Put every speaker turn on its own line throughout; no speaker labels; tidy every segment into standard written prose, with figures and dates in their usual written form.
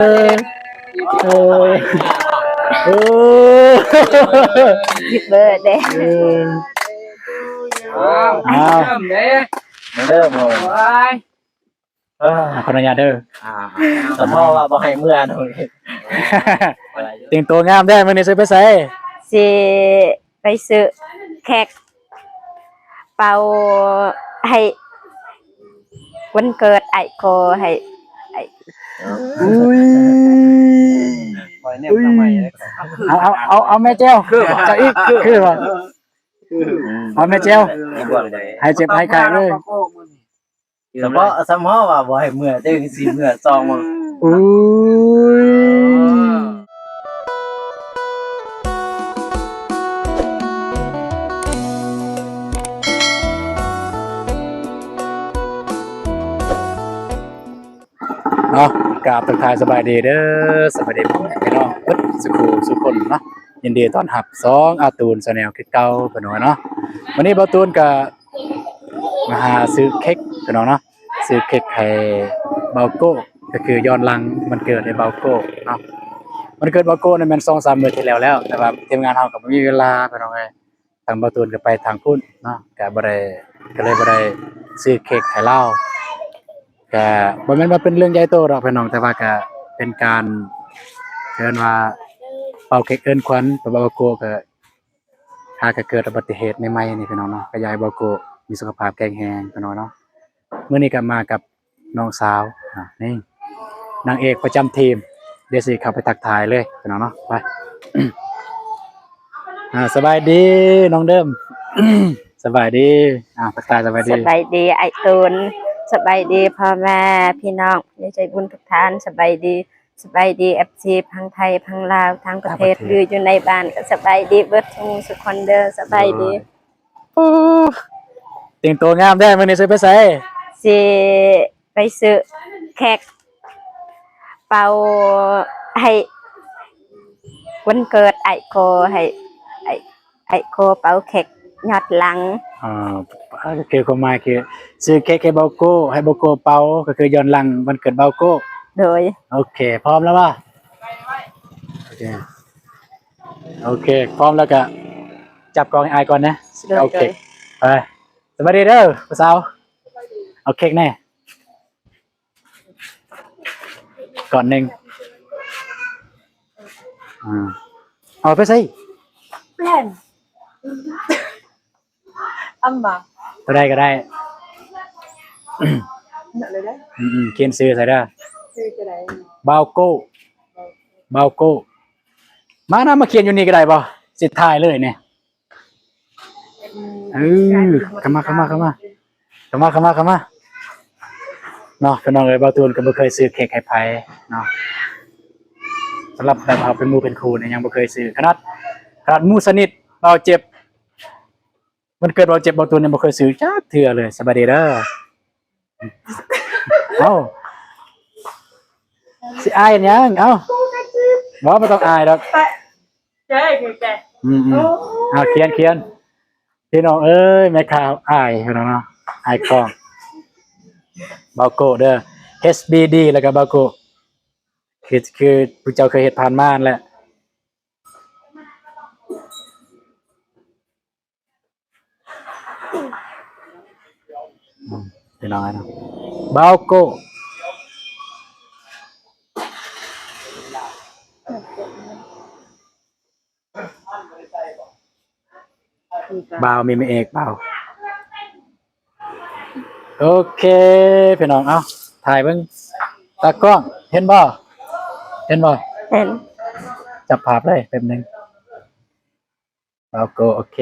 เออเออเออ
เบอร์เด้
อ้าวเริ่มเลยขออนุญาตเด้อ
สมมติว่าบ่ให้เมื่อหน่อย
แต่งตัวงามได้มื้อนี้สิไปไส
สิไปซื้อแขกเป่าให้วันเกิดไอโกให้
อุ้ย
ปล่อยเนี่ยทำไม
เอาแม่แจ้วจะอีกคือว่าเอาแม่แจ้วให้เจ็บให้ไข้เลย
สมมติว่าบ่ให้เมื่อตึงสิเมื่อซองมึง
อุ้ยเนาะกราบทักทายสบายดีเด้อสบายดีพี่น้องเพิ่นสุคนเนาะยินดีต้อนรับ2อาตูน Channel คือเก่าเพิ่นว่าเนาะวันนี้บ่ตูนก็มาหาซื้อเค้กพี่น้องเนาะซื้อเค้กให้เบาโก้ก็คือย้อนหลังมันเกิดให้เบาโก้เนาะมันเกิดเบาโก้นั่นแม่น 2-3 มื้อที่แล้วแต่ว่าทีมงานเฮาก็บ่มีเวลาพี่น้องเอ้ยทางบ่ตูนก็ไปทางพุ่นเนาะก็เลยบ่ได้ซื้อเค้กให้เลาก็บ่แม่นว่าเป็นเรื่องใหญ่โตดอกพี่น้องแต่ว่าก็เป็นการเชิญว่าเป่าเค้กเอิ้นขวัญเพราะว่าเบาโก้ก็หากเกิดอุบัติเหตุใหม่ๆนี่พี่น้องเนาะก็อยากให้เบาโก้มีสุขภาพแข็งแรงพี่น้องเนาะมื้อนี้ก็มากับน้องสาวนี่นางเอกประจำทีมเดี๋ยวสิเข้าไปทักทายเลยพี่น้องเนาะไป สบายดีน้องเดิม สบายดีทักทายสบายดี
สบายดีไอตูนสบายดีพ่อแม่พี่น้องใจบุญทุกท่านสบายดีFC พังไทยพังลาวทั้งประเทศอยู่ในบ้านก็สบายดีเบิดทุกคนเด้อสบายดี
แต่งตัวงามได้มื้อนี้สิไปไส
สิไปซื้อแขกเป่าให้วันเกิดไอโกให้ไอโกเป่าแขกยอดหลัง
ก็คือความหมายคือซื้อเค้กให้เบาโก้ให้เบาโก้เป่าก็คือย้อนหลังวันเกิดเบาโก้
โดย
โอเคพร้อมแล้วป่ะโอเคพร้อมแล้วก็จับกองให้อายก่อนนะโอเคไปสวัสดีเด้อผู้สาวเอาเค้กแน่ก่อนหนึ่งเอาไปใส่
แปลนอัมมา
ก็ได้
เนาะเลยได้
เขียนซื้อใส่ได้
ซื้อจะได้
เบาโก้มาเขียนอยู่นี่ก็ได้ป่ะสิถ่ายเลยเนี่ยเข้ามาเนาะพี่น้องเอ้ยเบาตูนก็บ่เคยซื้อเค้กให้ไผเนาะสำหรับแบบเอาเป็นหมู่เป็นครูเนี่ยยังบ่เคยซื้อขนาดหมู่สนิทเบาเจ็บมันเกิดเบาเจ็บเบาตูนยังบ่เคยซื้อจักเทื่อเลยสบายดีเด้อเอ้าสิอายหยังเอ้าบ่ต้องอายดอก
เจ๊
เขียนพี่น้องเอ้ยแม่ข่าวอายพี่น้องเนาะอายกล้องเบาโก้เด้อ HBD แล้วก็เบาโก้คือผู้เจ้าเคยเฮ็ดผ่านมานั่นแหละพี่น้องนะเบาโก้บ่าวมีไม่เอกบ่าวโอเคพี่น้องเอาถ่ายเบิ่งตากล้องเห็นบ่
เห็น
จับภาพเลยแป๊บนึงบ่าวโกโอเค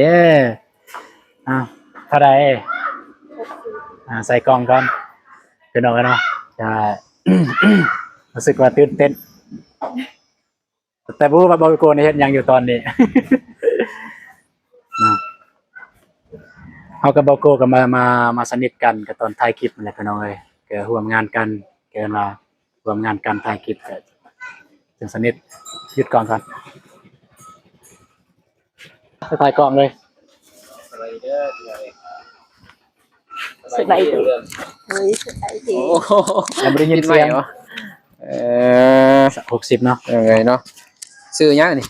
เท่าใดใส่กล้องก่อนพี่น้องกันเนาะใช่ รู้สึกว่าตื่นเต้นแต่บ่รู้ว่าบ่าวโกนี่เฮ็ดหยังอยู่ตอนนี้ เขากับเบาโก้ก็มาสนิทกันกับตอนถ่ายคลิปนั่นแหละพี่น้องเอ้ยก็ร่วมงานกันเกินมาร่วมงานกันถ่ายคลิปก็ถึงสนิทหยุดก่อนถ่ายกล้องเลย
สบายดี
ยังไม่ได้ยินเสียง
เออ
60เนาะ
ยังไงเนาะซื้อยังนี่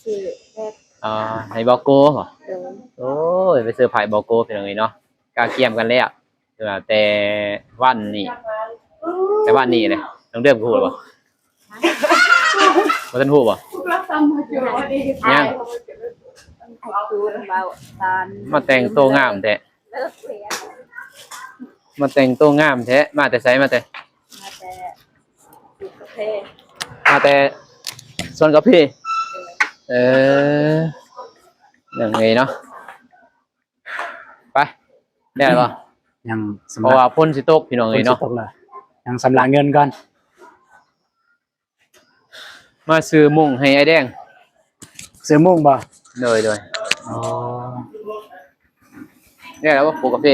ชื่อแม่
ให้บอกโก้เหรอ
โดย
โอ้ยไปซื้อไผ่บอกโก้เป็นยังไงเนาะกาเกียมกันแล้วแต่วันนี้แต่วันนี้เลยต้องเริ่มพูดบ่บ่ทันพูดบ่ยัง
ให้คูณเบาตอน
มาแต่งตัวงามแท้
เลิกเรียน
มาแต่งตัวงามแท้มาแต่ไสมาแต่
มาแต่อยู่ประเทศ
มาแต่ส่วนกับพี่เออยังไงเนาะไปได้ป่ะ
ยังสำ
เพ
ห
ราะ
รับ
ว่าพ่นสิตกพี่น้องเอ้ยเนาะ
ตกเลยยังสำลักเงินก่อน
มาซื้อมุ้งให้ไอ้แดง
ซื้อมุ้งบ่
โดย
อ๋อ
ได้แล้วว่าปลูกกาแฟ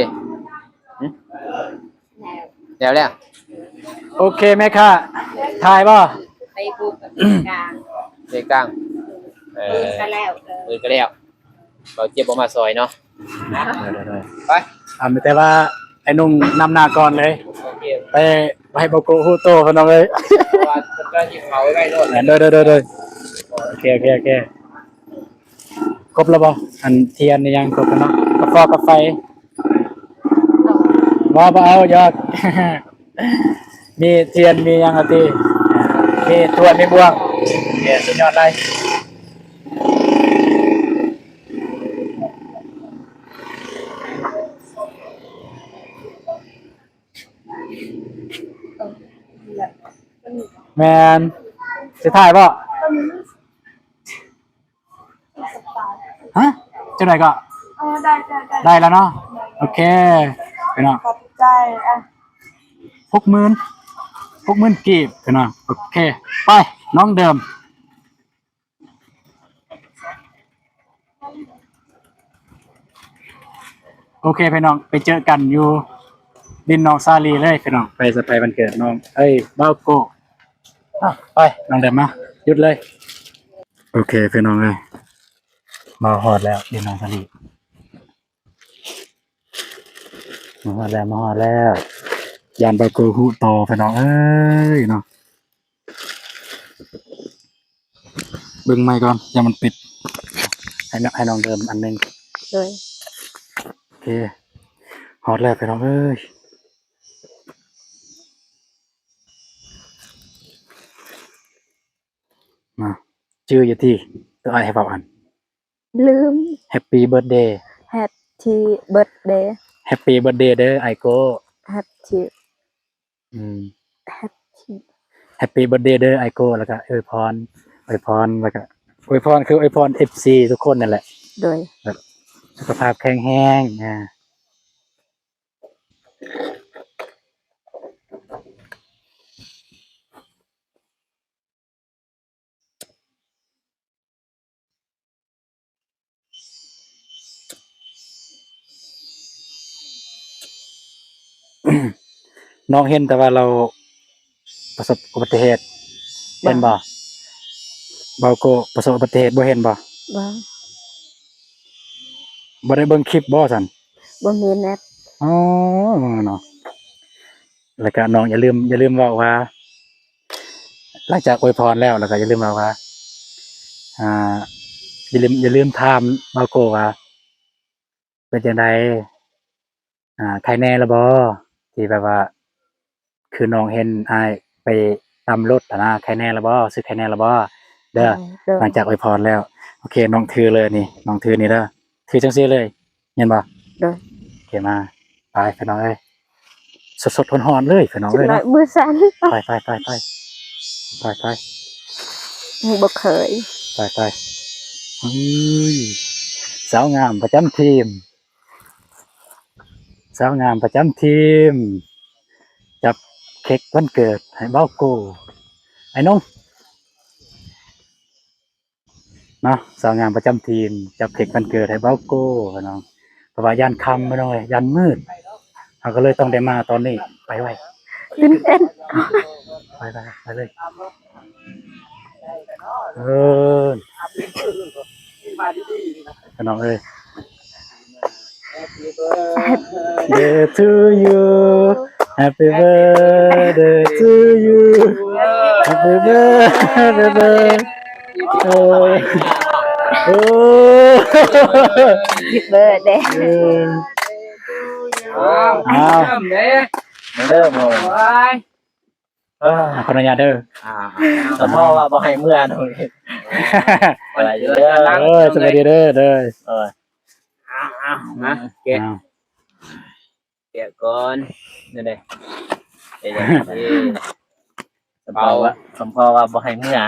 แนว
แล้ว
โอเคไหมค่ะถ่ายบ่
ไปปลูกกับกลาง
เด็กกลางเอ
ปืน
อ
ก็แล้วเลย
มือก็แล้วเราเจ็บออกมาซอยเนาะ
เดี๋ยว
ไป
ไม่แต่ว่าไอ้นุ่งนำหน้าก่อนเลย
โอเค
ไปให้โบโกฮูโตพนองเลย
เพราะว่าคนก็ยิงเขาไว้ใกล้โน่น
เด้อโอเคครบแล้วบ่อันเทียนนี่ยังครบแล้วเนาะกาแฟบ่เอายอด มีเทียนมียังอะติมีทวนมีบวงสุดยอดเลยแมนสิถ่ายบ่ฮะจังได๋ก็ได้แล้วเนาะโอเคพี่น้อง
ขอบใจอ่ะ
60,000กีบพี่น้องโอเคไปน้องเดิมโอเคพี่น้องไปเจอกันอยู่ดินน้องซาลีเลยพี่น้องไปสะพายวันเกิดน้องบ้าวโก้ไปน้องเดิมมาหยุดเลยโอเคพี่น้องเลยมาฮอดแล้วดินน้องซาลีมาฮอดแล้วยานบาโกฮูโตพี่น้องเอ้ยเนาะเบิ่งไม้ก่อนอย่ามันปิดให้น้องเดิมอันหนึง
โดย
โอเคฮอดแล้วพี่น้องเอ้ยมาชื่ออยู่ที่ตัวไอให้เบาอัน
ลืม
Happy Birthday
Happy birthday
Happy Birthday เด้อไอโก้
Happy
อืม
Happy
Happy Birthday เด้อไอโก้แล้วก็อวยพรแล้วก็อวยพรคืออวยพร FC ทุกคนนั่นแหละ
โดย
สุขภาพแข็งแรงน้องเห็นแต่ว่าเราประสบอุบัติเหตุเห็นบ่เบาโกประสบอุบัติเหตุบ่เห็นบ่
บ่
บ่ได้เบิ่งคลิปบ่ซั่น
บ่มีเน็ต
อ๋อเนาะแล้วก็น้องอย่าลืมเว้าว่าหลังจากอวยพรแล้วก็อย่าลืมเว้าว่าอ่าอย่าลืมถามเบาโกว่าเป็นจังไดใครแน่ละบ่ที่แบบว่า คือน้องเห็นอ้ายไปตามรถนะใครแน่ละบ่ซื้อใครแน่ละบ่เด้อ
โดย
หลังจากอวยพรแล้วโอเคน้องถือเลยนี่น้องถือนี่เด้อถือจังซี่เลยเห็นบ่
โดย
โอเคมาไปพี่น้องเอ้ยสดๆร้อนๆเลยพี่น้อง
จั
เอ้ย
หน่อ
เนาะ
ยมือสั่น
ไป
บ่เคย
เฮ้ยสาวงามประจำทีมจับเค้กวันเกิดให้เบ้าโกไอ้น้องเนาะสาวงามประจำทีมจับเค้กวันเกิดให้เบ้าโกพี่น้องเพราะว่ายันค่ำไปหน่อยยันมืดเราก็เลยต้องได้มาตอนนี้ไปไว้
ตื่นเต้น
ไปเลยพี่น้องเอ้ย Day to you Happy birthday to you Happy birthday Oh
เบอร์เด้
อ้าว
เด้
เริ่มบ่
ไป
คนอนุญาตเด้อ
สมพ่อว่าบ่ให้เมื่อตรงนี้อะไรเด้อ
สวัสดีเด้อเด้อ
มาแกะ
อ้าว
แกะก่อนนี่เด้
สมพ่อว่าบ่ให้เมื่อ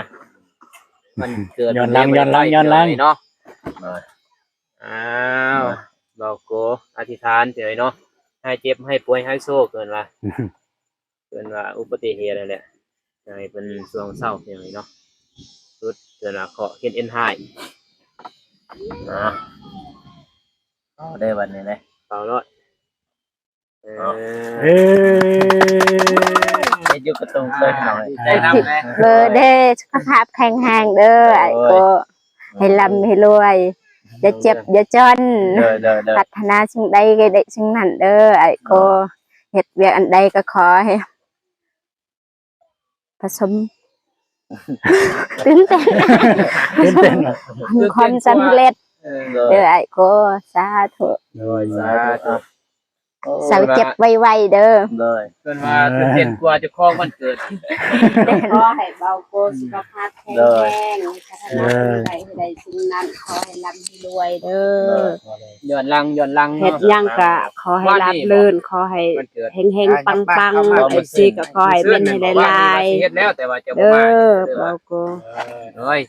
มันเกิด
ย้อนหลังย้อนหลังย้อนหลัง
เนาะอ้าวบอกโกอธิษฐานเฉยเนาะให้เจ็บให้ป่วยให้โซ่เกินว่าอุบัติเหตุอะไรแหละให้เป็นช่วงเศร้าเฉยเนาะสุดเกินว่าเคาะเฮ็ดเอ็นไฮ
เอาได้วันนี้เลย
เปล่าร้อย
เอ้ย
อยู่กระตุ้งเลยหน่อย
ได้นำเลย
เบอร์เด้สุขภาพแข็งแรงเด้อไอ้โกให้ร่ำให้รวยอย่าเจ็บอย่าจน
เด้อ
พัฒนาสิ่งใดก็ได้สิ่งนั้นเด้อไอ้โกเฮ็ดเวียกอันใดก็ขอให้ผสมตื่นเต้น
ตื่นเต้นว่ะ
ความสำเร็จเด้อไอ้โกสาธุ
โดย
สาธุ
สาวเจ็บไวๆเด้อ
เลย
เกินว่าตื่นเต้นกว่าจะคล้องวันเกิด
ขอให้เบาโกสุขภาพแข็งแรงพัฒนาสิ่งใดให้ได้สิ่งนั้นขอให้ร่ำให้รวยเด้อ
ย้อนหลัง
เฮ็ด
เนาะ
หยังก็ขอให้ราบรื่นขอให้
วันเกิด
เฮงๆปังๆไอ้สิก็ขอให้เป็นให้ได้หลาย
เฮ็ดแล้วแต่ว่าจะบ่
เด้
มา
อเบาโก
เฮ้ย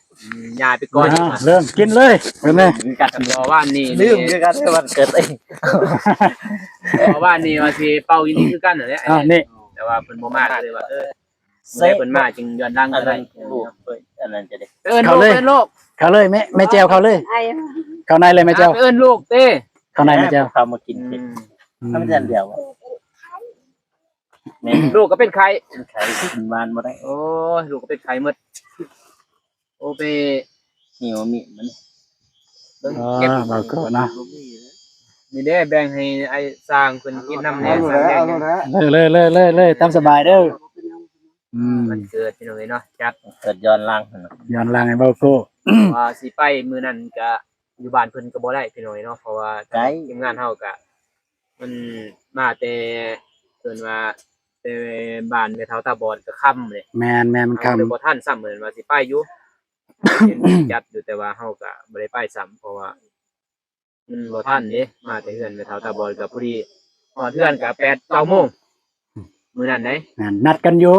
ยายไปก่อน
เริ่มกินเลยเริ่มเลย
กัด
รอว่านี่
ลืมคือกันวันเกิดเอง
รอว่านี่ว่าสิเป่าอีนี่คือกันนั่นแหละ
อ้าวนี่
แต่ว่าเพิ่นบ่มาเลยว่าเมื่อเพิ่นมาจึงย้อนหลัง
อั
ก็
น
ได้
นั้นลูกอันนั้นจะได้
เอิ้นลูกเอิ้นลูก
เข้าเลยไม่แจวเข้าเลย
ไอ้
เข้าในเลยไม่แจว
เอิ้นลูกเต้
เข้าในไม่แจว
เขามากินเผ็ดถ้าไม่ได้เดียวแม่
ลูกก็เป็นไข้
ไข่กินบ้านมาได้
โอ้ยลูกก็เป็นไข้หมดโอ้ไป
หิวมีมัน
เบิ่ง
อ๋อ
เก็บ
เราก็เนาะ
นี่เด้แบ่งให้ไอ้สร้างเพิ่นกินน้ำแหน่สร้างแดง
เลยตามสบายเด้อม
มันเกิดพี่น้องเอ้ยเนาะจัด
เกิดย้อนล่าง
ย้อนหลังให้เบาโก้
ว่าสิไปมื้อนั้นก็อยู่บ้านเพิ่นก็บ่ได้พี่น้องเอ้ยเนาะเพราะว่าทีมงานเฮาก็มันมาแต่เพิ่นว่าแต่บ้านแม่เฒ่าตาบอดก็ค่ำเลย
แมนมัน
เฮาเลย
คำ
บ่ทันซ้ำเหมือนว่าสิไปอยู่เห็นจัดอยู่แต่ว่าเฮาก็บ่ได้ไปซ้ำเพราะว่ามันบ่ทันเด้มาแต่เฮือนแม่เฒ่าตาบอดก็พอดีฮอดเฮือนก็8-9โมงมื้อนั้นเด้
นัดกันอยู่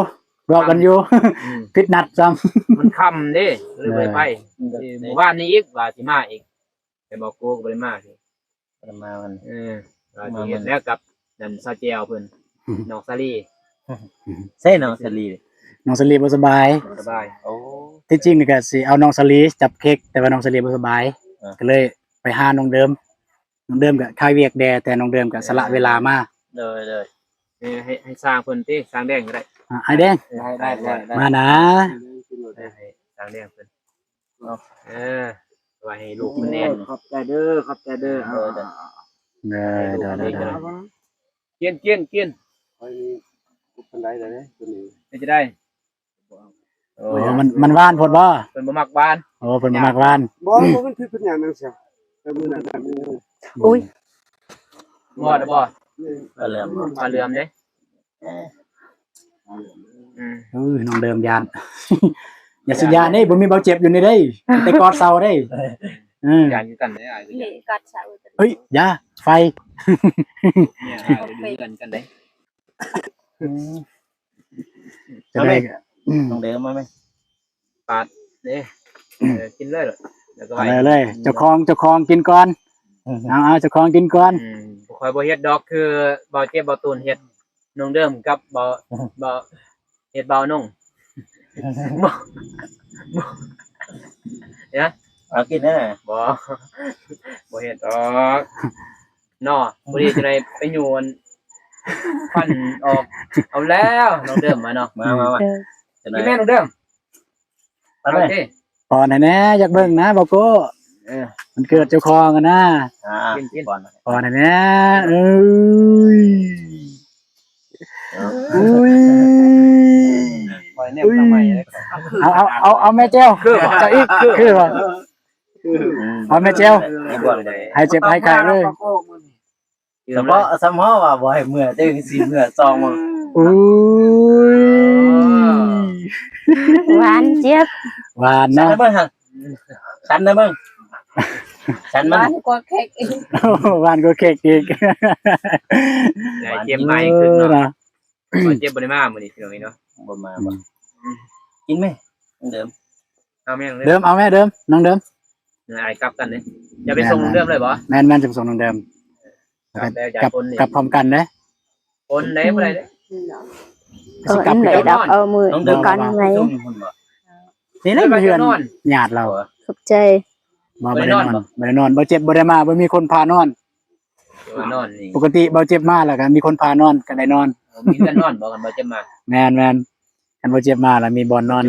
รอกันอยู่
อืม
พิดนัดซ้
มันค่ำเด้เลยบ่ได้ไปหมู่บ้านนี้อีกว่าสิมาอีกแต่บอกกูก็บ่ได้มาสิ
ประมาณมัน
ว่าสิเฮ็ดแล้วกับนั่นซาเจียวเพิ่นน้องซาลี
เส้นน้องสลี
ำน้องสลีบ่สบาย
สบาย
โอ้
ที่จริงนี่ก็สิเอาน้องสลีจับเค้กแต่ว่าน้องสลีบ่สบาย ก็เลยไปหาน้องเดิมก็คายเวียกแดแต่น้องเดิมก็สละเวลามา
เลย
ให้สร้างเพิ่นติสร้างแดงก็ได้
ไอ้แดง
ได้
มานะ
ให้สร้างแดงเพิ่นว่าให้ลูกมันแน่น
ขอบใจเด้อขอบใจเด้อ
เด้อ
กิน
เป็นไรเลยตัวนี้
เป็นจะได้
โอ้มันหวานโพดบ่
เพิ่นบ่มักบ้าน
โอ้เพิ่นบ่มักหวาน
บ่มันคือเป็นอย่างนั้นเสียแต่มื้อนั้นน่ะมัน
อุ้ย
บ่ได้บ่
ก็เริ่ม
ปลาเหลือมเด้
น้องเดิมยาน อย่าสิยานนี่บ่มีเบาเจ็บอยู่นี่เด้แต่กอดเซาเด้
ยานอยู่กันได้อ้าย
นี่กัดเสา
เฮ้ยยาไฟ
เนี่ยอ้ายอยู่กันได้
จะได้
ต้องเดิมมาไหม
ปาดเด้กินเลยเหรอแล้วก็ไว้
เลยเจ้าของกินก่อนเอาเจ้าของกินก่อน
บ่ค่อยบ่เฮ็ดดอกคือบ่เจ็บบ่ตูนเฮ็ดน้องเดิมกับบ่เฮ็ดเบานุ่งเนี่ย
เอากินนะ
บ่เฮ็ดดอกเนาะบ่ดีจะได้ไปโยนฟันออกเอาแล้วน้องเดิมมาเนาะ
มาจะไหน
พี่แม่น้องเดิม
มาเลย
โอเค
ปอนแน่อยากเบิ่งนะเบาโก้มันเกิดเจ้าของกันนะ
กินก่อน
ปอนแน่เอ้ย อุ้ย
คอยเนี่ยทำไมเลย
เอาแม่เจ้าจะอีกคือบ่เอาแม่เจ้าให้เจ็บให้ไข้เลย
เฉพาะสมอว่าบ่ให้เมื่อตึงสิเมื่อซองมา
อุ้ย
หวานเจี๊ยบ
หวาน
ฉัน
นะ
นะเบิ่งฮะฉันนะเบิ่งฉันมัน
หวานก็เค้กอีก
ใหญ่เจ็บใหม่ขึ้นเนาะ
นะ
เจ็บบริมามื้อนี้พี่น้องเนาะ
บ่มาบ่กินไหมเดิม
เอาแม่งเลย
เดิมเอาแม่เดิมน้องเดิม
ไอ้กลับกันเลยอย่าไปส่งเดิมเลยบ่
แม่นจะส่งน้องเดิม
กลับแล้วอย่า
กับ
คนนี่
กับพร้อมกันเด้
คนไหนบ่ได้เด้
สิกลับ
ไหน
ไป
ดอกเอามือ
น้องเดิม
ก่อนไหม
นี่ได้เพื่อนญาติเรา
ขอบใจ
บ่ได้นอนบ่ได้นอนบ่เจ็บบ่ได้มาบ่มีคนพานอน
ว่านอนนี่
ปกติบ่เจ็บมาแล้วก็มีคนพานอนก็ได้นอน
มีเพื่อนนอนบ่กันบ่จะมา
แม่นคันบ่เจ็บมาแล้วมีบ่อนนอน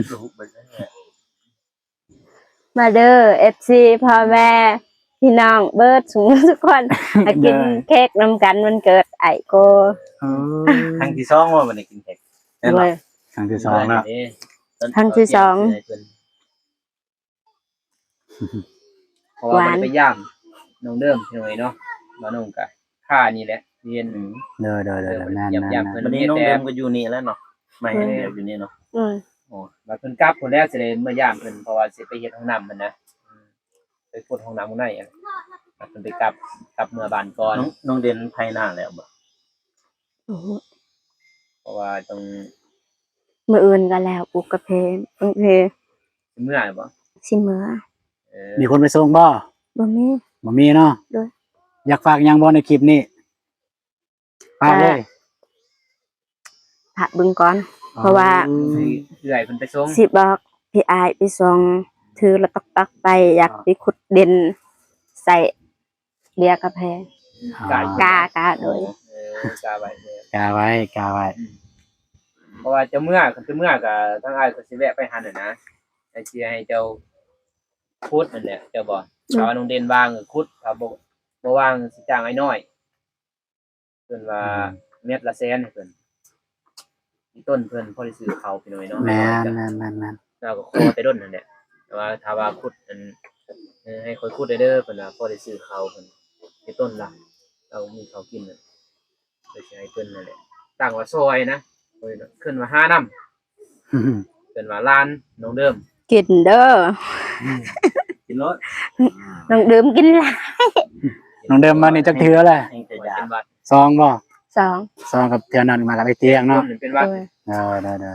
มาเด้อ FC พ่อแม่พี่น้องเบิดสูงทุกคนมากินเค้กนำกันวันเกิดไอโก
ครั้งที่2ว่าบ่ได้กินเค้ก
ด้วย
ครั้งที่สองแล้ว
ครั้งที่สอง
เพราะว่ามันไปย่ามน้องเดิมพี่น้อยเนาะมาน้องกะค่านี่แหละเรียน
เด้อแม่น
ย่ำๆเพิ่น
วันนี้
มี
น้อง
แต่
เดิมก็อยู่นี่แล้วเนาะไม่ให้เดิมอยู่นี่เนาะ
อืม
โอ้บัดเพิ่นกลับคนแรกสิได้มาย่ามเพิ่นเพราะว่าสิไปเฮ็ดห้องน้ำเพิ่นนะไปพุดห้องน้ำข้างในอะบัดเพิ่นไปกลับเมื่อบ้านก่อน
น้องเด่นภายหน้าแล้วบ่
เพราะว่าต้อง
มืออื่นกันแล้วปุกกระเพนโอเค
เมื่อยบ่
สิเมื่อ
มีคนไปส่งบ่
บ่มี
บ่มีเนาะ
ด้วย
อยากฝากหยังบ่ในคลิปนี้ฝากเลย
ผักบึงก่อน เพราะว่า
เอื่อยเพิ่นไปส่ง
สิบอกพี่อายไปส่งถือแล้วตักไปอยากไปขุดเด่นใส่เบียร์กาแฟกาโดย
กาไว้
กาไว้
เพราะว่าจะเมื่อก็ทางอ้ายก็สิแวะไปหันน่ะนะไอ้สิให้เจ้าคุดนั่นแหละเจ้าบ่ถ้าว่าน้องเด่นว่างก็คุดถ้าบ่ว่างสิจ้างไอ้น้อยเพิ่นว่าเม็ดละแสนให้เพิ่นมีต้นเพิ่นพอได้ซื้อเขาพี่น้อยเนาะ
แม่น
เราก็ขอแต่ด้นนั่นแหละแต่ว่าถ้าว่าขุดอันให้ค่อยขุดได้เด้อเพิ่นว่าพอได้ซื้อเขาเพิ่นในต้นละเรามีเขากินน่ะโดยใช้เพิ่นนั่นแหละตั้งว่าซอยนะเพิ่นขึ้นว่า5นำเพิ่นว่าล้านน้องเดิม
กินเด้อ
กินรถ
น้องดื่มกินละ
น้องเดิมมานี่จักเทื่อแหละ
ให้แต่
ว่าย
า
เป็นวัด
ซองบ่
สอง
ซองกับเทื่อนั้นมากับไอ้เตียงเนาะ
ต้นเป็นวัด
โดย
ได้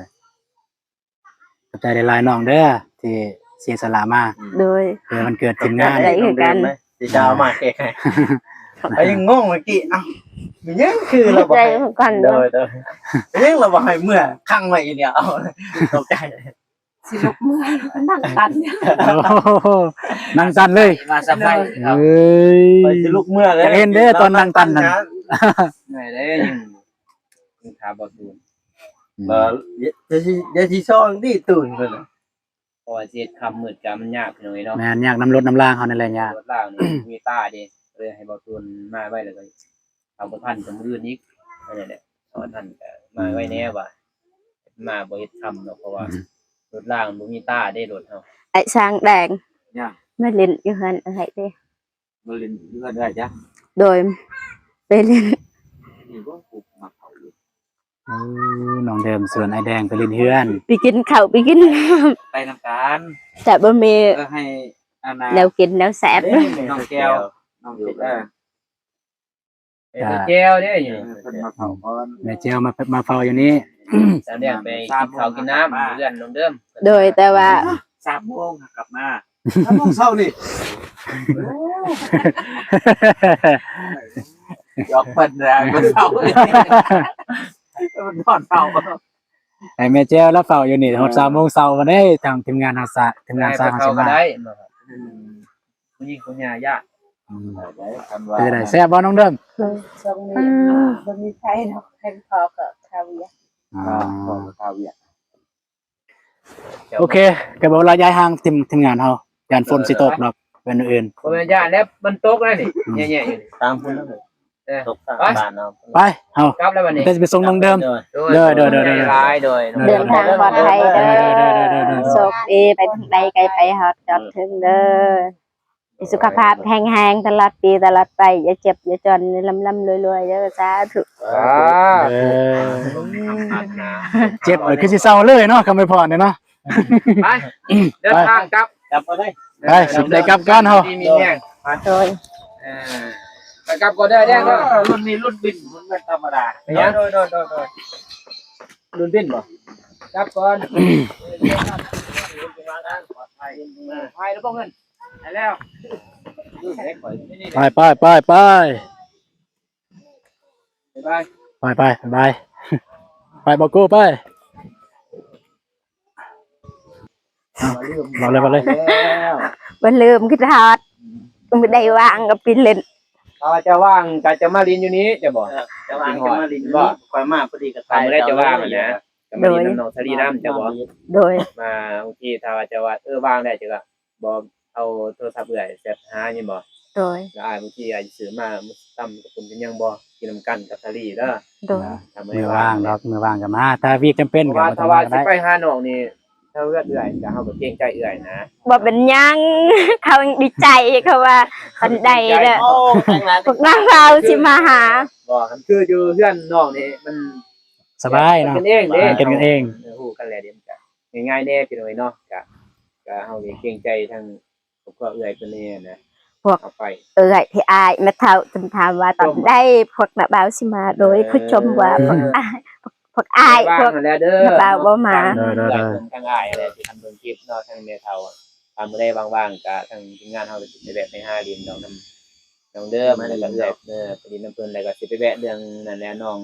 ขอบใจหลายๆน้องเด้อที่เสียสละมา
โดย
เพื่อมันเกิดทีมงาน
ได้คือกัน
สิจะเอามาแก้ให้ไปยังงงเมื่อกี้เอ้ามันยังคือเราบ่
ใจ
ให้
ของกัน
เด้อมันยังเราบ่ให้เมื่อข้างไว้เนี่ยเอาตกใจ
สิลุกเมื่อยนั่งตันเนี่ย
โอ้โหนั่งสั่นเลย
มาสะพาย
เอ้ย
ไปสิลุกเมื่อเลย
อยากเห็นเด้อตอนนั่งตันนั่น
เหนื่อยเด้ยังถามบ่ตูน
จะสิช่องที่ตื่นเพิ่นน่ะ
เพราะว่าสิเฮ็ดคำมืดก็มันยากพี่น้อยเนาะ
แม่นยากน้ำรถน้ำรางเขานั่นแหละยาก
รถล่างนี่มีตาเด้เลยให้บ่ตูนมาไว้แล้วก็เอาบ่ทันจะมื้ออื่นอีกนั่นแหละเอาทันก็มาไว้แน่ว่ามาบ่เฮ็ดคำเนาะเพราะว่ารถล่างบ่มีตาได้รถเฮา
ไอ้ช้างแดง
เนี่ย
ไม่เล่นอยู่เฮือนอะไรเด้
บ่เล่นเพื่อนได้จ้ะ
โดยไปเล่น
นี่บ่ปลูกมาเขาอยู่
น้องเดิมส่วนไอ้แดงไปลินเฮือน
ไปกินข้าวไปกินน้
ไปนำกัน
ำแต่บ่มี
ก็ให้อาณา
แล้วกินแล้วแสบ
น้องแก้วน้องเด็กเออ
เอ้ยแก้วเด้อยู่
เพิ่นมาเผาก่อน
แม่เจียวมาเฝ้าอยู่นี่
แสดงไปกินข้าวกินน้ำเพื่อนน้องเดิม
โดยแต่ว่า
3 โมงกลับมา
ถ้าต้องเศร้านี่
ยอกเพิ่นแรงก็เศร้ามันนอนเศร้า
ไอ้แม่เจียวแล้วเฝ้าอยู่นี่ฮอด3 โมงเช้าวันนี้ทางทีมงานทีมงานสร้าง
เขา
สิ
ก็
มา
ได้ผู้หญิงคนหญ้ายาก
คือได้แซ่บบ่น้องเดิม
ช่วงนี้มันมีใครเนาะแข่งพอกับคาเวียร์
โอเคก็บอกว่าย้ายห่างทีมงานเฮาย่านฝนสิตกดอกเป็นอื่น
คนหญ้าแล้วมันตกแล้วนี่แย่ๆอยู่
ตามคุณแล้วเลย
ต
ตกบ้านเนาะ
ไปเฮาก
ลับแล้วบัดนี้
จะไปส่งน้องเดิม เด้อ
หลายโดย
เดินทางปลอดภัยเด้
เด้อ
อโชคดีไปทางใดไกลไปฮอดจอดถึงเด้อมีสุขภาพแข็งๆตลอดปีตลอดไปอย่าเจ็บอย่าจนร่ำๆรวยๆเด้อสาธุ
เออเจ็บคือสิเศร้าเลยเนาะคำไม่พอเนี่ยเนาะ
ไปเดินทางกลับ
จับบ่ได้
ไปสิได้กลับกันเฮา
ที่มีแห้ง
โดย
ไปกลับก็ได้แน่เนาะ
รุ่นนี้รุ่นบินมันไม่ธรรมดาโดยรุ่นบินบ่
กลับก่อนไปแล้วบ่เงินไปแล้ว
ไปไปไปไป
บ๊ายบาย
ไปไปบอกกูไปบอกเลย
แล้ว
บ่ลืมคือทอดบ่ได้วางกับปินเล่น
ถ้าจะว่างก็จะมาเรียนอยู่นี้จะบอก
จะวางจะมาลินบ่คอยมาพอดีกับ
ถ้าไม่ได้จะว่างอะนะจะมาเรียนน้ำหนองทะเลน้ำจะบอก
โดย
มาบางทีถ้าว่าจะว่าว่างได้จะก็บอกเอาโทรศัพท์เอื่อยเสร็จหานี่บ่
โดย
แล้วบางทีอาจจะซื้อมาตั้มกับคุณเป็นยังบ่กินน้ำกันกับทะเลเด้อ
โดย
ถ้าไม่
มือ
ว่า
ว่าง งดอกมือว่างกันมาถ้าวีจำเป็น
เพ
กั
ราะ
น
ว่าถ้าว่าสิไปหาน้องนี่ถ้าเอื้อยจะเฮาก็เกรงใจเอื่อยนะ
บ่เป็นหยัง เขาดีใจเขาว่าคันใดเด้อ
โอ้แข่งร้าน
พวกนางเราสิมาหา
บอกกันคืออยู่เพื่อนน้องนี่มัน
สบายเนาะ
กันเองเด้
เป็นกันเอง
ฮู้กันแหละเดี๋ยวมันก็ง่ายๆแน่พี่น้อยเนาะก็เฮานี่เกรงใจทางครอบครัวเอื้อยเพิ่นนี่นะเอาไป
เอ้ยที่อายแม่เฒ่าจำถามว่าตอนได้พวกนักบ่าวสิมาโดยคือชมว่าพวกอายพวก
ว่างแล้วเด้อ
บ่าวบ่มา
ทางอ้ายอะไรที่ทำเบิ่งคลิปเนาะทางแม่เฒ่าทำบ่ได้ว่างๆก็ทางทีมงานเฮาก็สิไปแบบใน5เดือนน้องน้องเด้อมาแล้วก็แบบไปดินน้ำเพิ่นแล้วก็สิไปแวะเรื่องนั่นแหละน้อง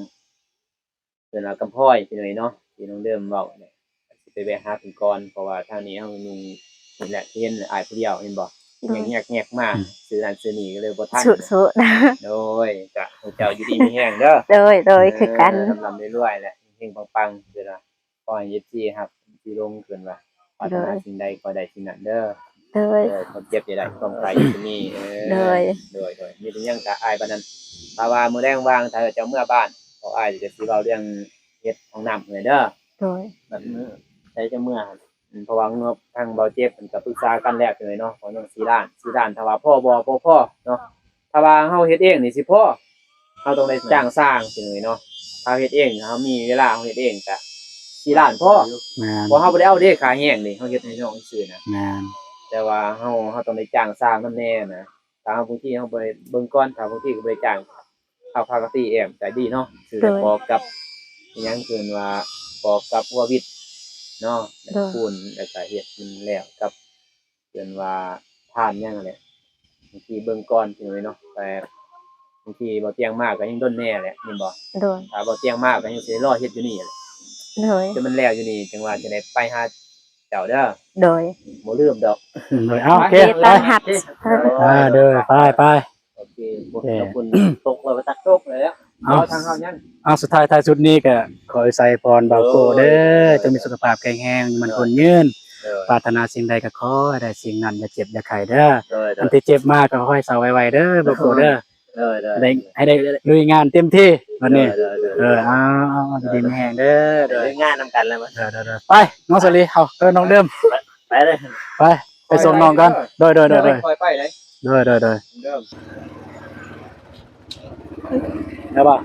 เพิ่นว่ากำพ้อยพี่น้อยเนาะที่น้องเดิมเว้าเนี่ยสิไปแวะหาเพิ่นก่อนเพราะว่าทางนี้เฮานุ่งนี่แหละเห็นอ้ายผู้เดียวเห็นบ่แงกๆมาซื้อนั่นซื้อนี่ก็เลยบ่ทัน
สุด
โดยก็เจ้าอยู่ดีมีแห้งเด้อ
ๆโดยคือกัน
ลำเรื่อยๆแหละเฮงๆปังๆคือว่าขอให้ยึดที่ครับที่ลงขึ้นว่าปรารถนาสิ่งใดก็ได้สิ่งนั้นเด้อ
โดย
ความเจ็บอย่าได้ความใครอยู่ที่นี่โดยมีแต่ยังกะอายปานนั้นถ้าว่ามื้อแรงว่างถ้าเจ้าเมื่อบ้านขออายจะสิเว้าเรื่องเฮ็ดห้องน้ำให้เด้อ
โดย
แบบมื้อใช้จะเมื่อเพราะว่างบทางเบาเจ็บมันก็ปรึกษากันแล้วเลยเนาะของน้อง4 ล้านถ้าว่าพ่อบ่พ่อเนาะถ้าว่าเฮาเฮ็ดเองนี่สิพ่อเฮาต้องได้จ้างสร้างจังเลยเนาะถ้าเฮ็ดเองเฮามีเวลาเฮาเฮ็ดเองก็4 ล้านพ่อ
แม่น
บ่เฮาบ่ได้เอาเด้ค่าแห้งนี่เฮาเฮ็ดให้น้องซื่อนะ
แม่น
แต่ว่าเฮาต้องได้จ้างสร้างนำแน่นะถ้าเฮาบางทีเฮาบ่ได้เบิ่งก่อนถ้าบางทีก็บ่ได้จ้างเอาปกติแอมก็ดีเนาะซื้อได้พอกับอิหยังเพิ่นว่าพอกับวัววิทย์เนาะแล้วคูณแล้วก็เฮ็ดมันแล้วกับเพิ่นว่าทานหยังนั่นแหละบางทีเบิ่งก่อนจังเลยเนาะแต่บางทีบ่เตียงมากก็ยังดนแน่แหละแม่นบ่
โดย
ถ้าบ่เตียงมากก็ยังสิรอเฮ็ดอยู่นี่แหละ
โดย
จนมันแล้วอยู่นี่จังว่าจะได้ไปหาเจ้าเด้อ
โดย
บ่ลืมดอก
โดยโอเค
เฮ็ด
ไป
ต้อนรับ
เด้อไป
โอเคขอบคุณตกเลยตักตกเลยแล้วเอาทางเฮายัง
เอาสุดท้ายท้ายสุดนี้ก็ขอให้ใส่พรเบาโกเด้อจงมีสุขภาพแข็งแรงมันคนยืนปรารถนาสิ่งใดก็ขอให้ได้สิ่งนั้นอย่าเจ็บอย่าไข้เด้ออันที่เจ็บมากก็ขอให้เศร้าไวๆเด้อเบาโกเด้อได้ให้ได้ลุยงานเต็มที่วันนี้เอาดีๆแห้งเด้อ
เดี๋ยวงานนำกันแล้วมั้ย
ไปน้องสลีเอาน้องเดิม
ไปเลย
ไปส่งน้องกันโดย
ค่อยไปเลย
เด้อ
เดิม
ได้ป่ะ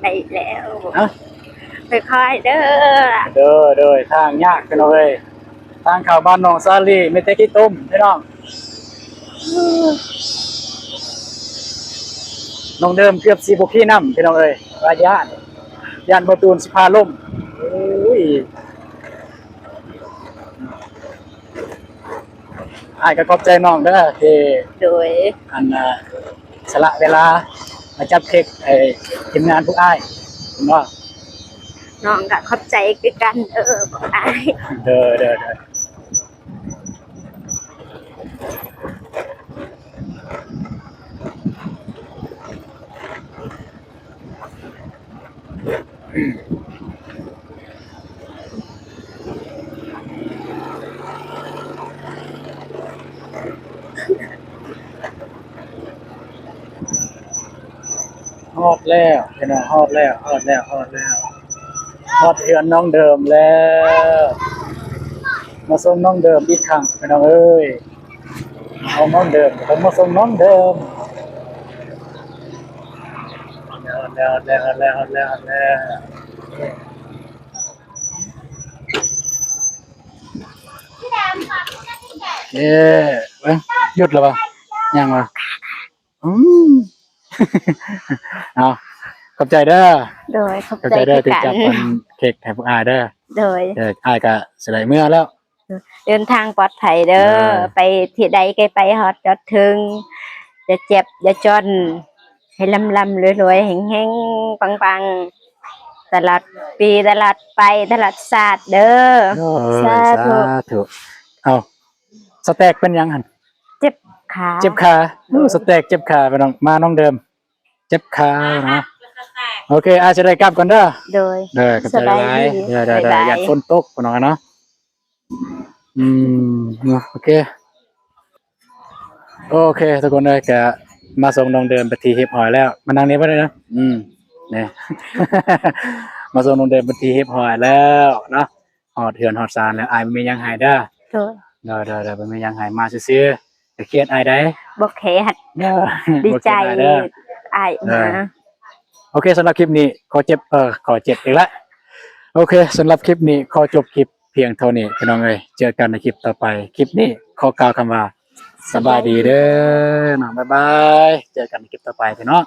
ได้แล้ว
ฮะ
ค่อยๆเด้อ
เด้อทางยากกันเลยทางเข้าบ้านน้องซาลีไม่แต่ขี้ต้มพี่น้องน้องเดิมเกือบสิบ่ขี้น้ำพี่น้องเอ้ยว่าย่านบ่ตูนสิพาล่มโอ้ยอ้ายก็ขอบใจน้องเด้อที่
โดย
อันสละเวลามาจับเค้กทีมงานพวกอ้ายเห็นบ่
น้องก็ขอบใจคือกันบ่อาย
เด้อ ฮอดแล้วพี่น้องฮอดแล้วฮอดแล้วฮอดแล้วฮอดเฮือนน้องเดิมแล้วมาส่งน้องเดิมอีกครั้งพี่น้องเอ้ยเอาน้องเดิมต้องมาส่งน้องเดิมแล้วเย้เว้ยหยุดแล้วป่ะยังวะอืม เอาขอบใจเด้อ
โดยขอบ
ขอบ
ใจ
ใจเด้อ
คือ
ที่
กัน
จับมันเค้กให้พวกอายเด้อ
โดย
อายก็สิได้เมื่อแล้ว
เดินทางปลอดภัยเด้อ
ได้
ไปที่ใดก็ไปฮอดจอดถึงอย่าเจ็บอย่าจนให้ลำรวยๆแห่งๆปังๆตลอดปีตลอดไปตลอดศาสตร์เด้อ
โอ้ย
สาธุ
ธุเอาสเต็กเป็นยังหั่น
เจ็บขา
เจ็บขาสเต็กเจ็บขาไปน้องมาน้องเดิม เจ็บขาเนาะโอเคอาจจะได้กลับก่อนเด้อ
โดย
เด้อขอบใจหลายเด้อ
บ๊ายบาย
อย่าฝนตกพี่น้องเนาะเนาะโอเคทุกคนเลยก็มาส่งน้องเดิมไปที่ฮิปฮอยแล้วมานั่งนี้บ่ได้นะเนี่ย มาส่งน้องเดิมไปที่ฮิปฮอยแล้วเนาะฮอดเฮือนฮอดซานแล้วอายมียังให้เด้อ
โดย
เด้อบ่มียังให้มาซื่อๆจะเครียดอายได้
บ่เคหัด
เด้อ
ดีใจ
บ่เครียดอายเด้อ
อ้ายมา
โอเคสำหรับคลิปนี้ขอเจ็บอีกแล้วโอเคสำหรับคลิปนี้ขอจบคลิปเพียงเท่านี้พี่น้องเอ้ยเจอกันในคลิปต่อไปคลิปนี้ขอกล่าวคำว่าสบายดีเด้อน้องบ๊ายบายเจอกันในคลิปต่อไปพี่น้อง